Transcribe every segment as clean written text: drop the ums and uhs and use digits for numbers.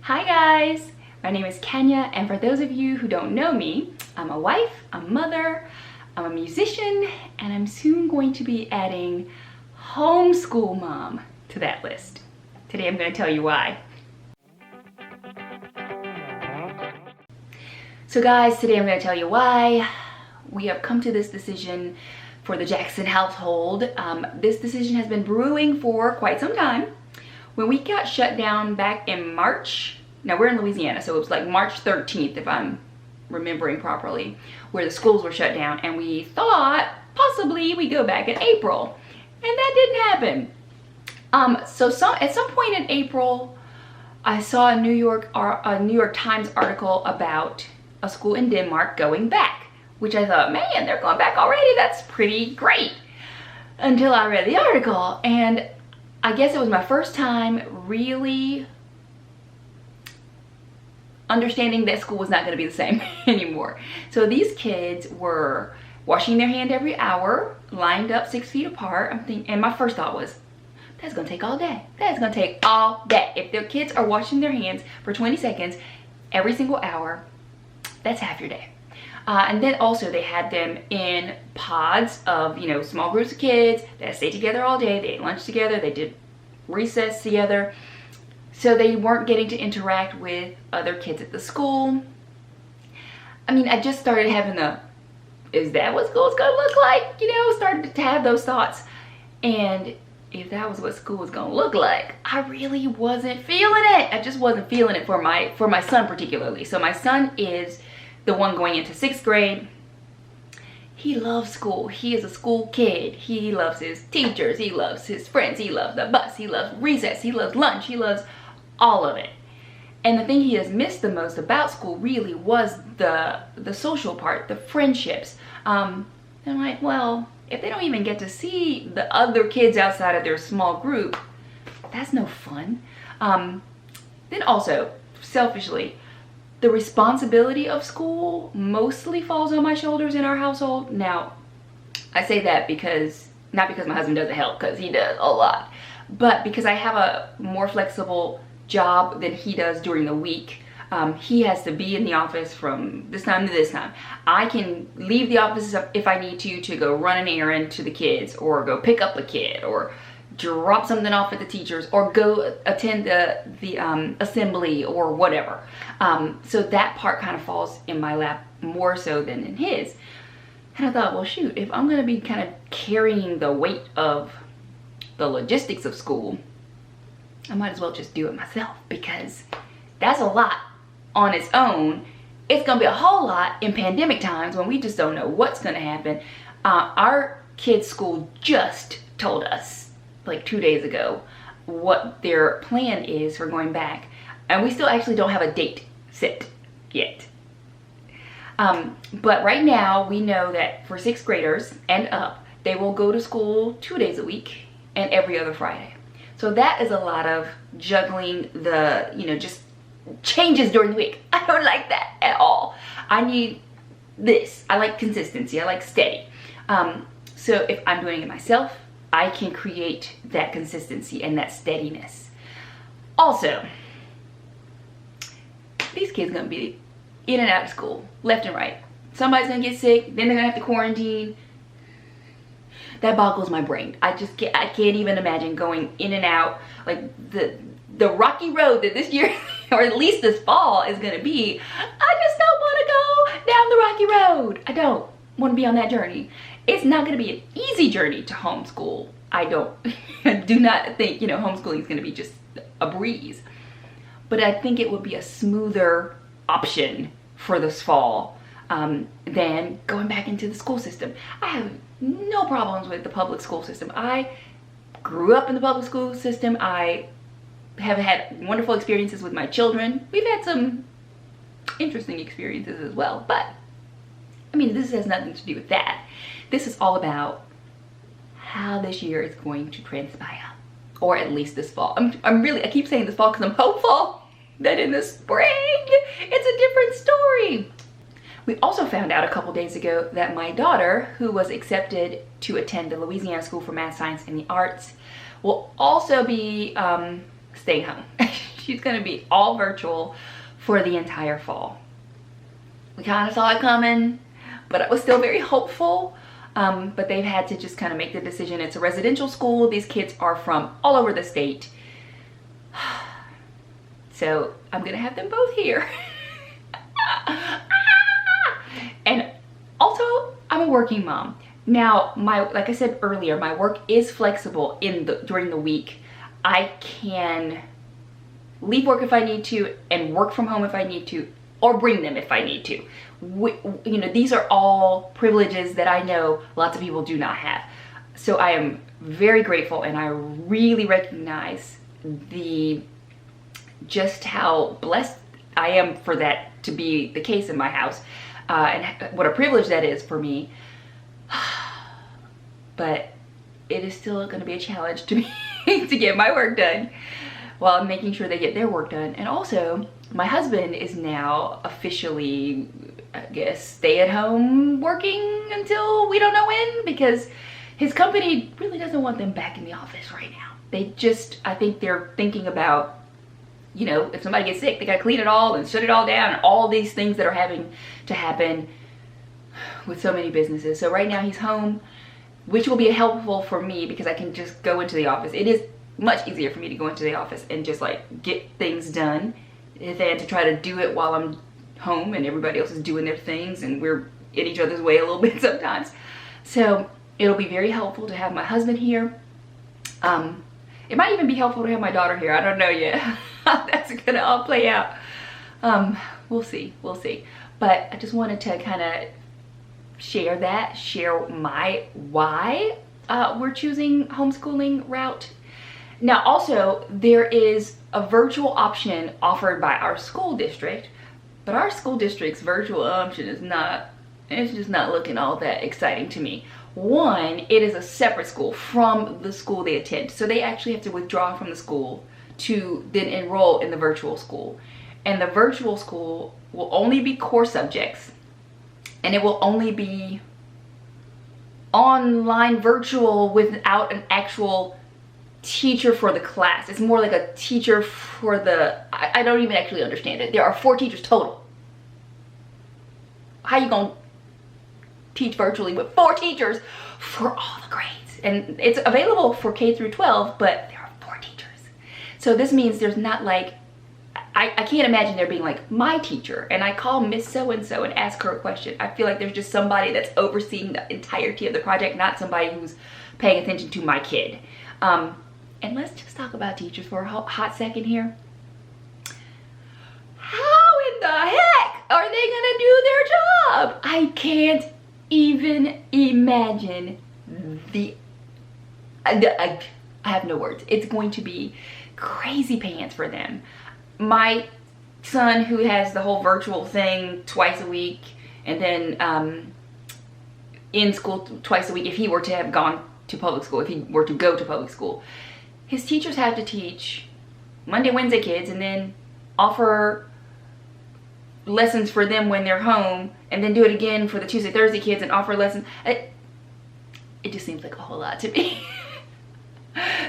Hi guys, my name is Kenya, and for those of you who don't know me, I'm a wife, a mother, I'm a musician, and I'm soon going to be adding homeschool mom to that list. Today I'm going to tell you why. So guys, today I'm going to tell you why we have come to this decision for the Jackson household. This decision has been brewing for quite some time. When we got shut down back in March, now we're in Louisiana, so it was like March 13th, if I'm remembering properly, where the schools were shut down, and we thought possibly we'd go back in April, and that didn't happen. At some point in April, I saw a New York Times article about a school in Denmark going back, which I thought, man, they're going back already, that's pretty great. Until I read the article, and I guess it was my first time really understanding that school was not going to be the same anymore. So these kids were washing their hand every hour, lined up 6 feet apart. And my first thought was, that's going to take all day. That's going to take all day. If their kids are washing their hands for 20 seconds every single hour, that's half your day. And then also they had them in pods of, small groups of kids that stayed together all day. They ate lunch together. They did recess together. So they weren't getting to interact with other kids at the school. I mean, I just started having is that what school's gonna look like? Started to have those thoughts. And if that was what school was gonna look like, I really wasn't feeling it. I just wasn't feeling it for my son particularly. So my son is the one going into 6th grade. He loves school. He is a school kid. He loves his teachers. He loves his friends. He loves the bus. He loves recess. He loves lunch. He loves all of it. And the thing he has missed the most about school really was the social part, the friendships. And I'm like, well, if they don't even get to see the other kids outside of their small group, that's no fun. Then also, selfishly, the responsibility of school mostly falls on my shoulders in our household. Now, I say that not because my husband doesn't help, because he does a lot, but because I have a more flexible job than he does during the week. He has to be in the office from this time to this time. I can leave the office if I need to go run an errand to the kids, or go pick up a kid, or drop something off at the teachers, or go attend the assembly or whatever. So that part kind of falls in my lap more so than in his. And I thought, well, shoot, if I'm going to be kind of carrying the weight of the logistics of school, I might as well just do it myself, because that's a lot on its own. It's going to be a whole lot in pandemic times when we just don't know what's going to happen. Our kids' school just told us like 2 days ago what their plan is for going back, and we still actually don't have a date set yet. But right now we know that for 6th graders and up, they will go to school 2 days a week and every other Friday. So that is a lot of juggling just changes during the week. I don't like that at all. I need this. I like consistency. I like steady. So if I'm doing it myself, I can create that consistency and that steadiness. Also, these kids are gonna be in and out of school, left and right. Somebody's gonna get sick, then they're gonna have to quarantine. That boggles my brain. I can't even imagine going in and out, like the rocky road that this year, or at least this fall, is gonna be. I just don't wanna go down the rocky road. I don't wanna be on that journey. It's not going to be an easy journey to homeschool. I do not think, homeschooling is going to be just a breeze. But I think it would be a smoother option for this fall than going back into the school system. I have no problems with the public school system. I grew up in the public school system. I have had wonderful experiences with my children. We've had some interesting experiences as well, but I mean, this has nothing to do with that. This is all about how this year is going to transpire, or at least this fall. I keep saying this fall because I'm hopeful that in the spring, it's a different story. We also found out a couple days ago that my daughter, who was accepted to attend the Louisiana School for Math, Science, and the Arts, will also be staying home. She's gonna be all virtual for the entire fall. We kind of saw it coming, but I was still very hopeful. But they've had to just kind of make the decision. It's a residential school. These kids are from all over the state. So I'm gonna have them both here. And also, I'm a working mom. Now, like I said earlier, my work is flexible during the week. I can leave work if I need to and work from home if I need to, or bring them if I need to. You know, these are all privileges that I know lots of people do not have. So I am very grateful, and I really recognize just how blessed I am for that to be the case in my house, and what a privilege that is for me. But it is still going to be a challenge to me to get my work done while I'm making sure they get their work done. And also, my husband is now officially, I guess, stay at home working until we don't know when, because his company really doesn't want them back in the office right now. I think they're thinking about, you know, if somebody gets sick, they gotta clean it all and shut it all down, and all these things that are having to happen with so many businesses. So right now he's home, which will be helpful for me because I can just go into the office. It is much easier for me to go into the office and just like get things done than to try to do it while I'm home and everybody else is doing their things and we're in each other's way a little bit sometimes. So it'll be very helpful to have my husband here. It might even be helpful to have my daughter here. I don't know yet how that's gonna all play out. We'll see. But I just wanted to kind of share my why we're choosing homeschooling route. Now also, there is a virtual option offered by our school district, but our school district's virtual option it's just not looking all that exciting to me. One, it is a separate school from the school they attend. So they actually have to withdraw from the school to then enroll in the virtual school. And the virtual school will only be core subjects, and it will only be online virtual without an actual teacher for the class. It's more like a teacher for I don't even actually understand it. There are 4 teachers total. How you gonna teach virtually with 4 teachers for all the grades? And it's available for K through 12, but there are 4 teachers. So this means there's not like, I can't imagine there being like my teacher and I call Miss So-and-so and ask her a question. I feel like there's just somebody that's overseeing the entirety of the project, not somebody who's paying attention to my kid. And let's just talk about teachers for a hot second here. How in the heck are they gonna do their job? I can't even imagine I have no words. It's going to be crazy pants for them. My son, who has the whole virtual thing twice a week, and then in school twice a week, if he were to have gone to public school, if he were to go to public school, his teachers have to teach Monday, Wednesday kids, and then offer lessons for them when they're home, and then do it again for the Tuesday, Thursday kids and offer lessons. It just seems like a whole lot to me.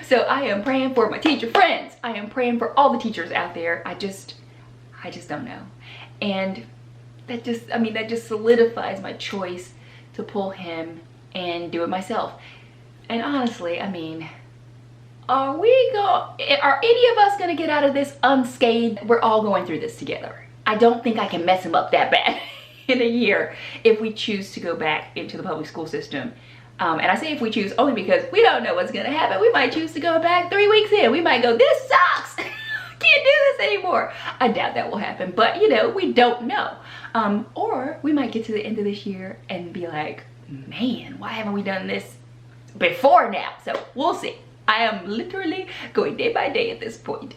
So I am praying for my teacher friends. I am praying for all the teachers out there. I just don't know. And that just solidifies my choice to pull him and do it myself. And honestly, I mean, are any of us gonna get out of this unscathed? We're all going through this together. I don't think I can mess him up that bad in a year if we choose to go back into the public school system. And I say if we choose only because we don't know what's gonna happen. We might choose to go back 3 weeks in. We might go, this sucks. Can't do this anymore. I doubt that will happen, but you know, we don't know. Or we might get to the end of this year and be like, man, why haven't we done this before now? So we'll see. I am literally going day by day at this point.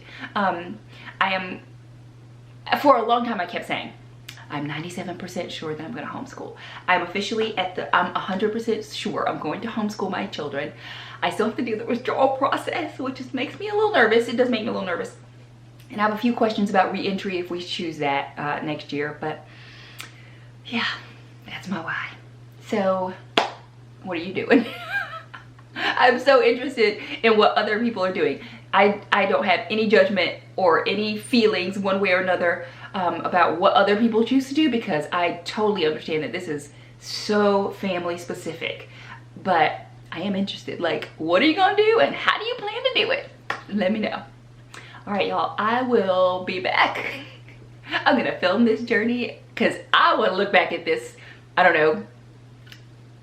For a long time I kept saying, I'm 97% sure that I'm going to homeschool. I'm officially I'm 100% sure I'm going to homeschool my children. I still have to do the withdrawal process, which just makes me a little nervous. It does make me a little nervous. And I have a few questions about re-entry if we choose that next year. But yeah, that's my why. So what are you doing? I'm so interested in what other people are doing. I don't have any judgment or any feelings one way or another about what other people choose to do, because I totally understand that this is so family specific. But I am interested, like, what are you gonna do and how do you plan to do it? Let me know. All right, y'all, I will be back. I'm gonna film this journey because I want to look back at this, I don't know,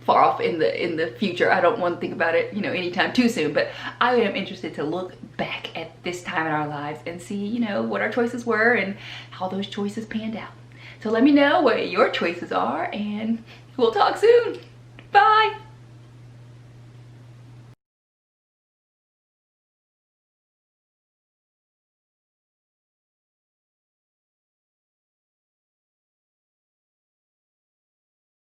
far off in the future. I don't want to think about it, you know, anytime too soon, but I am interested to look back at this time in our lives and see, you know, what our choices were and how those choices panned out. So let me know what your choices are, and we'll talk soon. Bye.